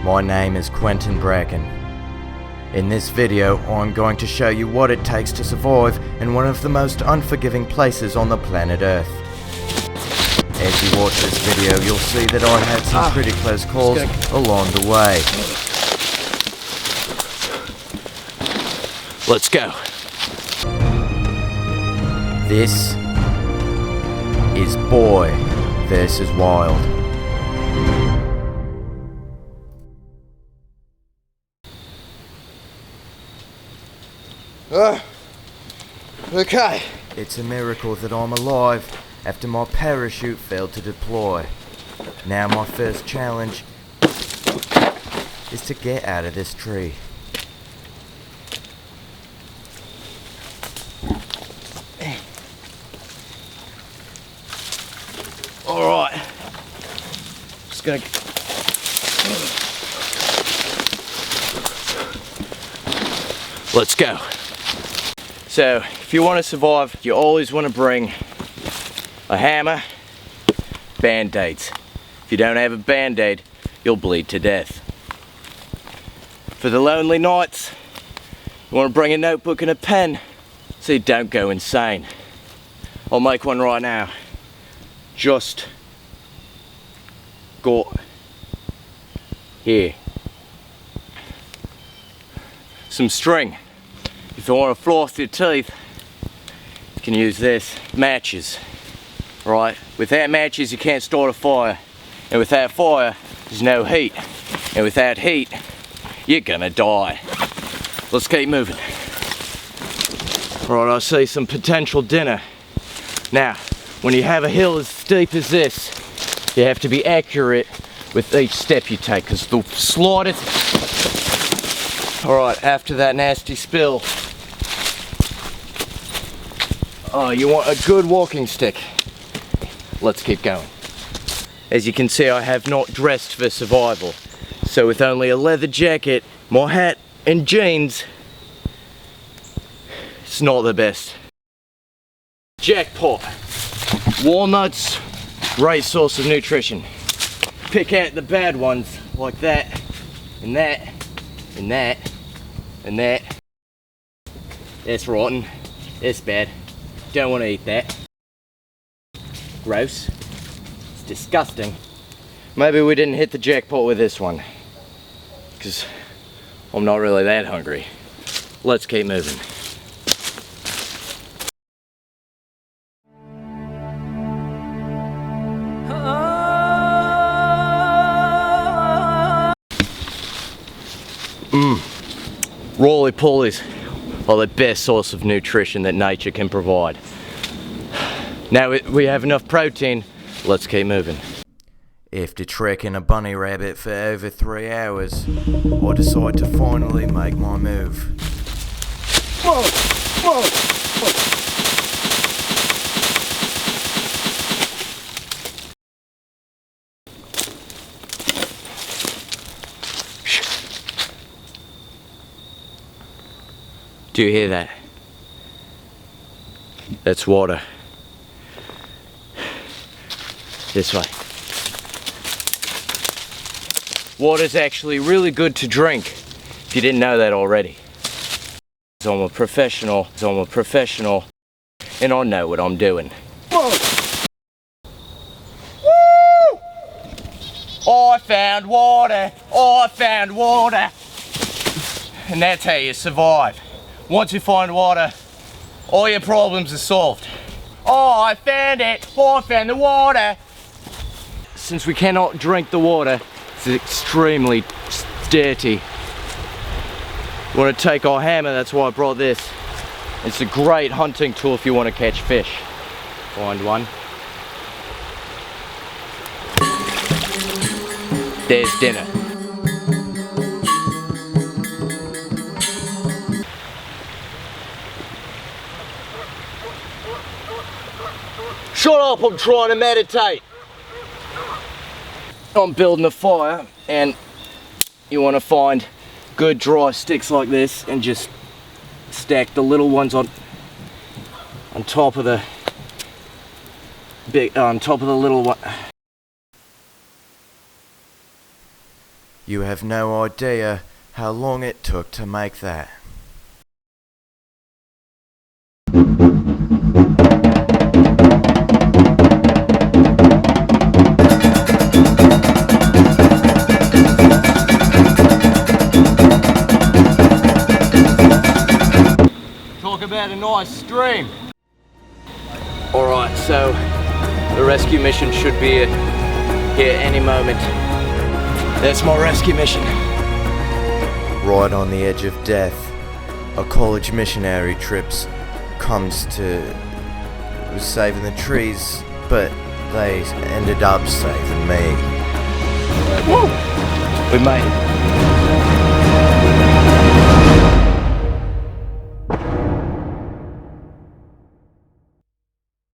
My name is Quentin Bracken. In this video, I'm going to show you what it takes to survive in one of the most unforgiving places on the planet Earth. As you watch this video, you'll see that I had some pretty close calls along the way. Let's go. This is Boy vs. Wild. Okay. It's a miracle that I'm alive after my parachute failed to deploy. Now my first challenge is to get out of this tree. Alright. Just gonna... Let's go. So, if you want to survive, you always want to bring a hammer, band-aids. If you don't have a band-aid, you'll bleed to death. For the lonely nights, you want to bring a notebook and a pen so you don't go insane. I'll make one right now. Just go here. Some string. If you want to floss your teeth, you can use this. Matches. Right? Without matches you can't start a fire. And without fire, there's no heat. And without heat, you're gonna die. Let's keep moving. Right, I see some potential dinner. Now, when you have a hill as steep as this, you have to be accurate with each step you take, because the slightest... Alright, after that nasty spill, you want a good walking stick. Let's keep going. As you can see, I have not dressed for survival. So with only a leather jacket, my hat and jeans, it's not the best. Jackpot. Walnuts, great source of nutrition. Pick out the bad ones, like that, and that, and that, and that. That's rotten. It's bad. Don't want to eat that. Gross. It's disgusting. Maybe we didn't hit the jackpot with this one, because I'm not really that hungry. Let's keep moving. Roly-polies are the best source of nutrition that nature can provide. Now we have enough protein, let's keep moving. After trekking a bunny rabbit for over 3 hours, I decide to finally make my move. Whoa! Whoa! Whoa! Do you hear that? That's water. This way. Water's actually really good to drink, if you didn't know that already. I'm a professional, and I know what I'm doing. Whoa! Woo! I found water! I found water! And that's how you survive. Once you find water, all your problems are solved. Oh, I found it! Oh, I found the water! Since we cannot drink the water, it's extremely dirty. We want to take our hammer, that's why I brought this. It's a great hunting tool if you want to catch fish. Find one. There's dinner. Shut up, I'm trying to meditate. I'm building a fire, and you want to find good dry sticks like this and just stack the little ones on top of the big, on top of the little one. You have no idea how long it took to make that. Talk about a nice stream. Alright, so the rescue mission should be here any moment. That's my rescue mission. Right on the edge of death, a college missionary trips comes to saving the trees, but they ended up saving me. Woo! We made it.